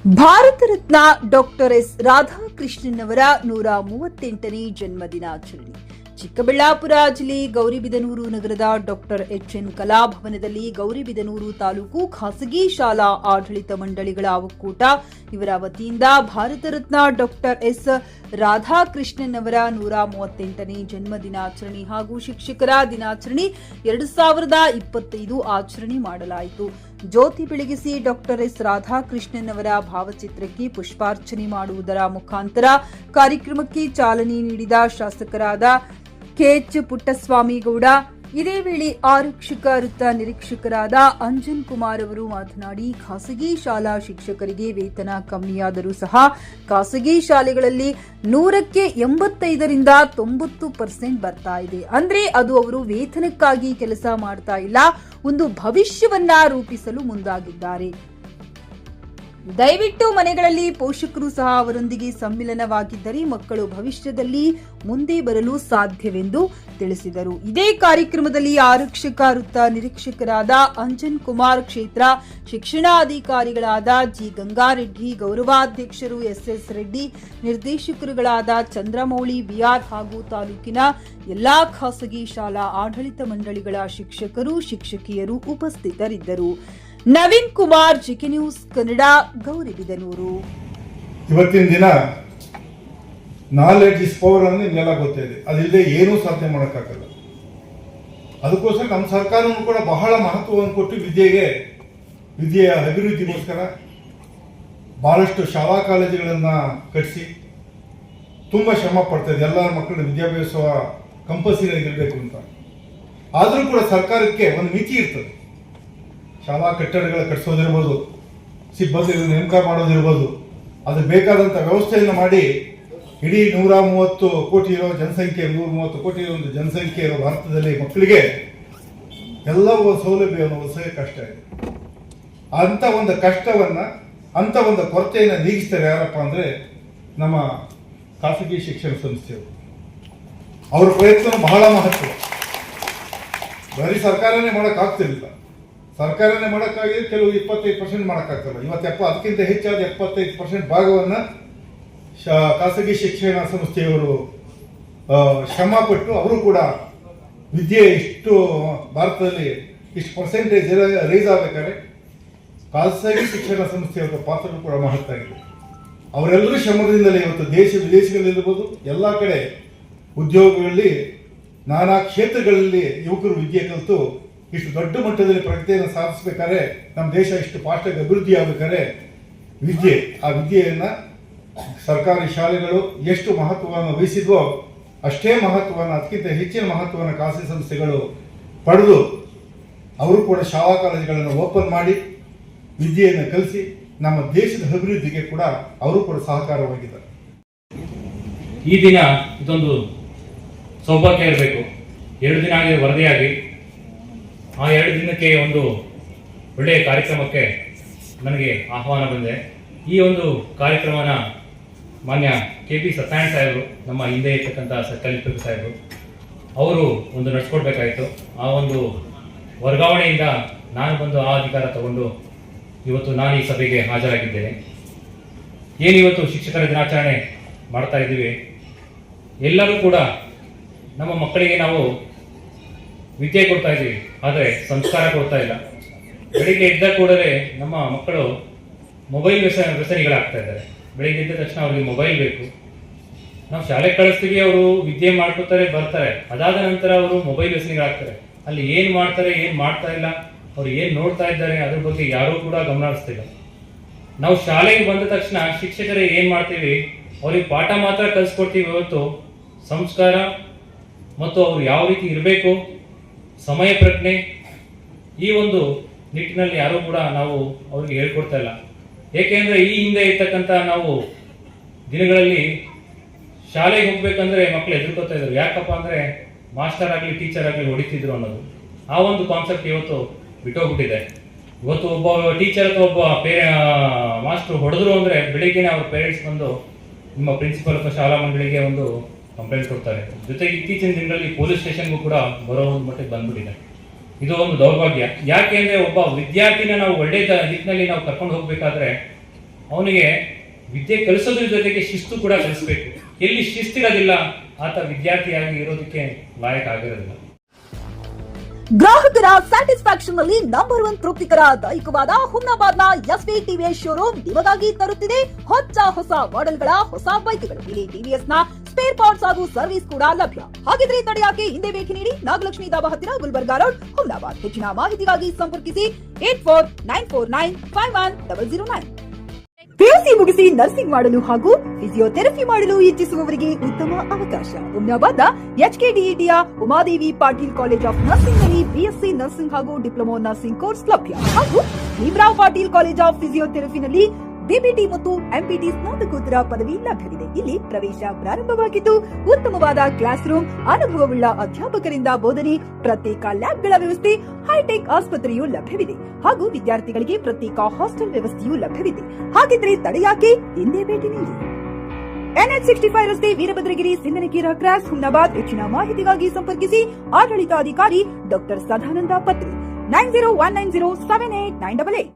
Bharat Ratna doctor S Radhakrishnan ಅವರ 138ನೇ ಜನ್ಮದಿನಾಚರಣೆ ಚಿಕ್ಕಬಳ್ಳಾಪುರ ಜಿಲ್ಲೆ ಗೌರಿಬಿದನೂರು ನಗರದ ಡಾಕ್ಟರ್ ಎಚ್ಎನ್ ಕಲಾಭವನದಲ್ಲಿ ಗೌರಿಬಿದನೂರು ತಾಲೂಕು ಖಾಸಗಿ ಶಾಲಾ ಆಡಳಿತ ಮಂಡಳಿಗಳ ಒಕ್ಕೂಟ ಇವರ ವತಿಯಿಂದ ಭಾರತ ರತ್ನ ಡಾಕ್ಟರ್ ಎಸ್ ರಾಧಾಕೃಷ್ಣನ್ ಅವರ 138ನೇ ಜನ್ಮದಿನಾಚರಣೆ ಹಾಗೂ ಶಿಕ್ಷಕರ ದಿನಾಚರಣೆ 2025 ಆಚರಣೆ ಮಾಡಲಾಯಿತು. ಜ್ಯೋತಿ ಬೆಳಗಿಸಿ ಡಾಕ್ಟರ್ ಎಸ್ ರಾಧಾಕೃಷ್ಣನ್ ಅವರ ಭಾವಚಿತ್ರಕ್ಕೆ ಪುಷ್ಪಾರ್ಚನೆ ಮಾಡುವುದರ ಮುಖಾಂತರ ಕಾರ್ಯಕ್ರಮಕ್ಕೆ ಚಾಲನೆ ನೀಡಿದ ಶಾಸಕರಾದ ಕೆಎಚ್ ಪುಟ್ಟಸ್ವಾಮಿಗೌಡ, ಇದೇ ವೇಳೆ ಆರಕ್ಷಕ ವೃತ್ತ ನಿರೀಕ್ಷಕರಾದ ಅಂಜನ್ ಕುಮಾರ್ ಅವರು ಮಾತನಾಡಿ, ಖಾಸಗಿ ಶಾಲಾ ಶಿಕ್ಷಕರಿಗೆ ವೇತನ ಕಮ್ಮಿಯಾದರೂ ಸಹ ಖಾಸಗಿ ಶಾಲೆಗಳಲ್ಲಿ 100ಕ್ಕೆ 85ರಿಂದ 90% ಬರ್ತಾ ಇದೆ. ಅಂದ್ರೆ ಅದು ಅವರು ವೇತನಕ್ಕಾಗಿ ಕೆಲಸ ಮಾಡ್ತಾ ಇಲ್ಲ, ಒಂದು ಭವಿಷ್ಯವನ್ನ ರೂಪಿಸಲು ಮುಂದಾಗಿದ್ದಾರೆ. ದಯವಿಟ್ಟು ಮನೆಗಳಲ್ಲಿ ಪೋಷಕರು ಸಹ ಅವರೊಂದಿಗೆ ಸಮ್ಮಿಲನವಾಗಿದ್ದರೆ ಮಕ್ಕಳು ಭವಿಷ್ಯದಲ್ಲಿ ಮುಂದೆ ಬರಲು ಸಾಧ್ಯವೆಂದು ತಿಳಿಸಿದರು. ಇದೇ ಕಾರ್ಯಕ್ರಮದಲ್ಲಿ ಆರಕ್ಷಕ ವೃತ್ತ ನಿರೀಕ್ಷಕರಾದ ಅಂಜನ್ ಕುಮಾರ್, ಕ್ಷೇತ್ರ ಶಿಕ್ಷಣಾಧಿಕಾರಿಗಳಾದ ಜಿ ಗಂಗಾರೆಡ್ಡಿ, ಗೌರವಾಧ್ಯಕ್ಷರು ಎಸ್ಎಸ್ ರೆಡ್ಡಿ, ನಿರ್ದೇಶಕರುಗಳಾದ ಚಂದ್ರಮೌಳಿ ಬಿಆರ್ ಹಾಗೂ ತಾಲೂಕಿನ ಎಲ್ಲಾ ಖಾಸಗಿ ಶಾಲಾ ಆಡಳಿತ ಮಂಡಳಿಗಳ ಶಿಕ್ಷಕರು, ಶಿಕ್ಷಕಿಯರು ಉಪಸ್ಥಿತರಿದ್ದರು. Naveen Kumar, GK news Kannada, Gauribidanur. ಇವತ್ತಿನ ದಿನ ನಾಲೆಡ್ಜ್ ಇಸ್ ಪವರ್ ಅನ್ನೋ ನಿಮಗೆಲ್ಲ ಗೊತ್ತಿದೆ. ಅದಿಲ್ಲದೆ ಏನೂ ಸಾಧನೆ ಮಾಡೋಕ್ಕಾಗಲ್ಲ. ಅದಕ್ಕೋಸ್ಕರ ನಮ್ಮ ಸರ್ಕಾರನೂ ಕೂಡ ಬಹಳ ಮಹತ್ವವನ್ನು ಕೊಟ್ಟು ವಿದ್ಯೆಯ ಅಭಿವೃದ್ಧಿಗೋಸ್ಕರ ಬಹಳಷ್ಟು ಶಾಲಾ ಕಾಲೇಜುಗಳನ್ನು ಕಟ್ಟಿಸಿ ತುಂಬ ಶ್ರಮ ಪಡ್ತಾ ಇದೆ. ಎಲ್ಲರ ಮಕ್ಕಳ ವಿದ್ಯಾಭ್ಯಾಸ ಕಂಪಲ್ಸರಿ ಇರಬೇಕು ಅಂತ. ಆದರೂ ಕೂಡ ಸರ್ಕಾರಕ್ಕೆ ಒಂದು ಮಿತಿ ಇರ್ತದೆ. ಶಾಲಾ ಕಟ್ಟಡಗಳ ಕಟ್ಟಿಸೋದಿರ್ಬೋದು, ಸಿಬ್ಬಂದಿ ನೇಮಕ ಮಾಡೋದಿರ್ಬೋದು, ಅದು ಬೇಕಾದಂಥ ವ್ಯವಸ್ಥೆಯನ್ನು ಮಾಡಿ ಇಡೀ 130 ಕೋಟಿ ಇರೋ ಜನಸಂಖ್ಯೆ, 130 ಕೋಟಿ ಇರೋ ಒಂದು ಜನಸಂಖ್ಯೆ ಇರೋ ಭಾರತದಲ್ಲಿ ಮಕ್ಕಳಿಗೆ ಎಲ್ಲವೂ ಸೌಲಭ್ಯವನ್ನು ಒದಗಿಸೋಕೆ ಕಷ್ಟ ಇದೆ. ಅಂಥ ಒಂದು ಕಷ್ಟವನ್ನು, ಅಂಥ ಒಂದು ಕೊರತೆಯನ್ನು ನೀಗಿಸ್ತಾರೆ ಯಾರಪ್ಪ ಅಂದರೆ ನಮ್ಮ ಖಾಸಗಿ ಶಿಕ್ಷಣ ಸಂಸ್ಥೆಯವರು. ಅವ್ರ ಪ್ರಯತ್ನ ಬಹಳ ಮಹತ್ವ. ಬರೀ ಸರ್ಕಾರನೇ ಮಾಡೋಕ್ಕಾಗ್ತಿರ್ಲಿಲ್ಲ. ಸರ್ಕಾರನೇ ಮಾಡೋಕ್ಕಾಗಿದೆ, ಕೆಲವು 25% ಮಾಡೋಕ್ಕಾಗ್ತಲ್ಲ. ಇವತ್ತು ಅದಕ್ಕಿಂತ ಹೆಚ್ಚಾದ 75% ಭಾಗವನ್ನು ಖಾಸಗಿ ಶಿಕ್ಷಣ ಸಂಸ್ಥೆಯವರು ಶ್ರಮಪಟ್ಟು ಅವರು ಕೂಡ ವಿದ್ಯೆ ಇಷ್ಟು ಭಾರತದಲ್ಲಿ ಇಷ್ಟು ಪರ್ಸೆಂಟೇಜ್ ರೈಸ್ ಆಗಬೇಕಾದ್ರೆ ಖಾಸಗಿ ಶಿಕ್ಷಣ ಸಂಸ್ಥೆಯವರ ಪಾತ್ರ ಕೂಡ ಮಹತ್ವ ಆಗಿದೆ. ಅವರೆಲ್ಲರೂ ಶ್ರಮದಿಂದಲೇ ಇವತ್ತು ದೇಶ ವಿದೇಶಗಳಲ್ಲಿರ್ಬೋದು ಎಲ್ಲ ಕಡೆ ಉದ್ಯೋಗಗಳಲ್ಲಿ ನಾನಾ ಕ್ಷೇತ್ರಗಳಲ್ಲಿ ಯುವಕರು ವಿದ್ಯೆ ಕಲಿತು ಇಷ್ಟು ದೊಡ್ಡ ಮಟ್ಟದಲ್ಲಿ ಪ್ರಗತಿಯನ್ನು ಸಾಧಿಸಬೇಕಾದ್ರೆ, ನಮ್ಮ ದೇಶ ಇಷ್ಟು ಫಾಸ್ಟಾಗಿ ಅಭಿವೃದ್ಧಿ ಆಗಬೇಕಾದ್ರೆ ಆ ವಿದ್ಯೆಯನ್ನು ಸರ್ಕಾರಿ ಶಾಲೆಗಳು ಎಷ್ಟು ಮಹತ್ವವನ್ನು ವಹಿಸಿದ್ವೋ ಅಷ್ಟೇ ಮಹತ್ವವನ್ನು, ಅದಕ್ಕಿಂತ ಹೆಚ್ಚಿನ ಮಹತ್ವವನ್ನು ಖಾಸಗಿ ಸಂಸ್ಥೆಗಳು ಪಡೆದು ಅವರು ಕೂಡ ಶಾಲಾ ಕಾಲೇಜುಗಳನ್ನು ಓಪನ್ ಮಾಡಿ ವಿದ್ಯೆಯನ್ನು ಕಲಿಸಿ ನಮ್ಮ ದೇಶದ ಅಭಿವೃದ್ಧಿಗೆ ಕೂಡ ಅವರು ಕೂಡ ಸಹಕಾರವಾಗಿದ್ದಾರೆ. ಈ ದಿನ ಇದೊಂದು ಸೌಭಾಗ್ಯ ಇರಬೇಕು. 2 ದಿನ ಆಗಿ ವರದಿಯಾಗಿ ಆ 2 ದಿನಕ್ಕೆ ಒಂದು ಒಳ್ಳೆಯ ಕಾರ್ಯಕ್ರಮಕ್ಕೆ ನನಗೆ ಆಹ್ವಾನ ಬಂದಿದೆ. ಈ ಒಂದು ಕಾರ್ಯಕ್ರಮನ ಮಾನ್ಯ KP ಸತ್ಯನಾರಾಯಣ ಸಾಹೇಬರು, ನಮ್ಮ ಹಿಂದೆ ಇರ್ತಕ್ಕಂಥ ಕಲಿಪಿ ಸಾಹೇಬರು, ಅವರು ಒಂದು ನಡೆಸ್ಕೊಡ್ಬೇಕಾಯಿತು. ಆ ಒಂದು ವರ್ಗಾವಣೆಯಿಂದ ನಾನು ಬಂದು ಆ ಅಧಿಕಾರ ತಗೊಂಡು ಇವತ್ತು ನಾನು ಈ ಸಭೆಗೆ ಹಾಜರಾಗಿದ್ದೇನೆ. ಏನಿವತ್ತು ಶಿಕ್ಷಕರ ದಿನಾಚರಣೆ ಮಾಡ್ತಾ ಇದ್ದೀವಿ, ಎಲ್ಲರೂ ಕೂಡ ನಮ್ಮ ಮಕ್ಕಳಿಗೆ ನಾವು ವಿದ್ಯೆ ಕೊಡ್ತಾ ಇದ್ದೀವಿ, ಆದರೆ ಸಂಸ್ಕಾರ ಕೊಡ್ತಾ ಇಲ್ಲ. ಬೆಳಿಗ್ಗೆ ಎದ್ದ ಕೂಡಲೇ ನಮ್ಮ ಮಕ್ಕಳು ಮೊಬೈಲ್ ವ್ಯಸನಿಗಳಾಗ್ತಾ ಇದ್ದಾರೆ. ಬೆಳಿಗ್ಗೆ ಎದ್ದ ತಕ್ಷಣ ಅವ್ರಿಗೆ ಮೊಬೈಲ್ ಬೇಕು. ನಾವು ಶಾಲೆಗೆ ಕಳಿಸ್ತೀವಿ, ಅವರು ವಿದ್ಯೆ ಮಾಡ್ಕೊತಾರೆ, ಬರ್ತಾರೆ. ಅದಾದ ನಂತರ ಅವರು ಮೊಬೈಲ್ ವ್ಯಸನಿಗಳಾಗ್ತಾರೆ. ಅಲ್ಲಿ ಏನು ಮಾಡ್ತಾರೆ, ಏನು ಮಾಡ್ತಾ ಇಲ್ಲ, ಅವ್ರು ಏನು ನೋಡ್ತಾ ಇದ್ದಾರೆ ಅದ್ರ ಬಗ್ಗೆ ಯಾರೂ ಕೂಡ ಗಮನ ಹರಿಸ್ತಿಲ್ಲ. ನಾವು ಶಾಲೆಗೆ ಬಂದ ತಕ್ಷಣ ಶಿಕ್ಷಕರೇ ಏನು ಮಾಡ್ತೀವಿ, ಅವ್ರಿಗೆ ಪಾಠ ಮಾತ್ರ ಕಲಿಸ್ಕೊಡ್ತೀವಿ ಹೊರತು ಸಂಸ್ಕಾರ ಮತ್ತು ಅವ್ರು ಯಾವ ರೀತಿ ಇರಬೇಕು, ಸಮಯ ಪ್ರಜ್ಞೆ, ಈ ಒಂದು ನಿಟ್ಟಿನಲ್ಲಿ ಯಾರೂ ಕೂಡ ನಾವು ಅವ್ರಿಗೆ ಹೇಳ್ಕೊಡ್ತಾ ಇಲ್ಲ. ಏಕೆಂದರೆ ಈ ಹಿಂದೆ ಇರ್ತಕ್ಕಂಥ ನಾವು ದಿನಗಳಲ್ಲಿ ಶಾಲೆಗೆ ಹೋಗ್ಬೇಕಂದ್ರೆ ಮಕ್ಕಳು ಎದುರ್ಕೋತಾ ಇದ್ರು. ಯಾಕಪ್ಪ ಅಂದರೆ ಮಾಸ್ಟರ್ ಆಗಲಿ ಟೀಚರ್ ಆಗಲಿ ಹೊಡಿತಿದ್ರು ಅನ್ನೋದು. ಆ ಒಂದು ಕಾನ್ಸೆಪ್ಟ್ ಇವತ್ತು ಬಿಟ್ಟೋಗ್ಬಿಟ್ಟಿದೆ. ಇವತ್ತು ಒಬ್ಬ ಟೀಚರ್ ಅಥವಾ ಒಬ್ಬ ಮಾಸ್ಟರ್ ಹೊಡೆದ್ರು ಅಂದರೆ ಬೆಳಿಗ್ಗೆನೆ ಅವ್ರ ಪೇರೆಂಟ್ಸ್ ಬಂದು ನಿಮ್ಮ ಪ್ರಿನ್ಸಿಪಲ್ ಅಥವಾ ಶಾಲಾ ಮಂಡಳಿಗೆ ಒಂದು ಕಂಪ್ಲೇಂಟ್ ಕೊಡ್ತಾರೆ. ಜೊತೆಗೆ ಇತ್ತೀಚಿನ ದಿನಗಳಲ್ಲಿ ಪೊಲೀಸ್ ಸ್ಟೇಷನ್ಗೂ ಕೂಡ ಬರೋ ಒಂದು ಮಟ್ಟಿಗೆ ಬಂದ್ಬಿಟ್ಟಿದೆ. ಇದು ಒಂದು ದೌರ್ಭಾಗ್ಯ. ಯಾಕೆ ಅಂದರೆ ಒಬ್ಬ ವಿದ್ಯಾರ್ಥಿನ ನಾವು ಒಳ್ಳೆಯ ದಿಕ್ಕಿನಲ್ಲಿ ನಾವು ಕರ್ಕೊಂಡು ಹೋಗ್ಬೇಕಾದ್ರೆ ಅವನಿಗೆ ವಿದ್ಯೆ ಕಲಿಸೋದ್ರ ಜೊತೆಗೆ ಶಿಸ್ತು ಕೂಡ ಕಲಿಸ್ಬೇಕು. ಎಲ್ಲಿ ಶಿಸ್ತಿರೋದಿಲ್ಲ ಆತ ವಿದ್ಯಾರ್ಥಿಯಾಗಿ ಇರೋದಕ್ಕೆ ಲಾಯಕ ಆಗಿರೋದಿಲ್ಲ. ಗ್ರಾಹಕರ ಸ್ಯಾಟಿಸ್ಫ್ಯಾಕ್ಷನ್ ನಲ್ಲಿ ನಂಬರ್ 1 ತೃಪ್ತಿಕರ ದೈಹಿಕವಾದ ಹುಮ್ನಾಬಾದ್ನ ಎಸ್ವಿ ಟಿವಿಎಸ್ ಶೋರೂಮ್ ನಿಮಗಾಗಿ ತರುತ್ತಿದೆ ಹೊಸ ಮಾಡೆಲ್ಗಳ ಹೊಸ ಬೈಕ್ಗಳು. ಇಲ್ಲಿ ಟಿವಿಎಸ್ ನ ಸ್ಪೇರ್ ಪಾರ್ಟ್ಸ್ ಹಾಗೂ ಸರ್ವಿಸ್ ಕೂಡ ಲಭ್ಯ. ಹಾಗಿದ್ರೆ ತಡೆಯಾಕೆ ಹಿಂದೆ ಭೇಟಿ ನೀಡಿ. ನಾಗಲಕ್ಷ್ಮಿ ಧಾಬಾ ಹತ್ತಿರ ಗುಲ್ಬರ್ಗಾ ರೋಡ್, ಹುಮ್ನಾಬಾದ್. ಹೆಚ್ಚಿನ ಮಾಹಿತಿಗಾಗಿ ಸಂಪರ್ಕಿಸಿ 8494951009. ಪಿಯುಸಿ ಮುಗಿಸಿ ನರ್ಸಿಂಗ್ ಮಾಡಲು ಹಾಗೂ ಫಿಸಿಯೋಥೆರಪಿ ಮಾಡಲು ಇಚ್ಛಿಸುವವರಿಗೆ ಉತ್ತಮ ಅವಕಾಶ. ಹುಮ್ನಾಬಾದ್ನ HKDETಯ Umadevi Patil college of nursing ನಲ್ಲಿ ಬಿಎಸ್ಸಿ ನರ್ಸಿಂಗ್ ಹಾಗೂ ಡಿಪ್ಲೊಮಾ ನರ್ಸಿಂಗ್ ಕೋರ್ಸ್ ಲಭ್ಯ. ಹಾಗೂ ಭೀಮರಾವ್ ಪಾಟೀಲ್ ಕಾಲೇಜ್ ಆಫ್ ಫಿಸಿಯೋಥೆರಪಿನಲ್ಲಿ ಬಿಬಿಟಿ ಮತ್ತು ಎಂಪಿಟಿ ಸ್ನಾತಕೋತ್ತರ ಪದವಿ ಲಭ್ಯವಿದೆ. ಇಲ್ಲಿ ಪ್ರವೇಶ ಪ್ರಾರಂಭವಾಗಿದ್ದು ಉತ್ತಮವಾದ ಕ್ಲಾಸ್ ರೂಮ್, ಅನುಭವವುಳ್ಳ ಅಧ್ಯಾಪಕರಿಂದ ಬೋಧನೆ, ಪ್ರತ್ಯೇಕ ಲ್ಯಾಬ್ಗಳ ವ್ಯವಸ್ಥೆ, ಹೈಟೆಕ್ ಆಸ್ಪತ್ರೆಯೂ ಲಭ್ಯವಿದೆ. ಹಾಗೂ ವಿದ್ಯಾರ್ಥಿಗಳಿಗೆ ಪ್ರತ್ಯೇಕ ಹಾಸ್ಟೆಲ್ ವ್ಯವಸ್ಥೆಯೂ ಲಭ್ಯವಿದೆ. ಹಾಗಿದ್ರೆ ತಡೆಯಾಕೆ ಹಿಂದೆ ಭೇಟಿ ನೀಡಿ. NH65 ರಸ್ತೆ, ವೀರಭದ್ರಗಿರಿ, ಸಿಂದನಕೀರ ಕ್ರಾಸ್, ಹುಮ್ನಾಬಾದ್. ಹೆಚ್ಚಿನ ಮಾಹಿತಿಗಾಗಿ ಸಂಪರ್ಕಿಸಿ ಆಡಳಿತಾಧಿಕಾರಿ ಡಾಕ್ಟರ್ ಸದಾನಂದ ಪತ್ರಿ 9019078988.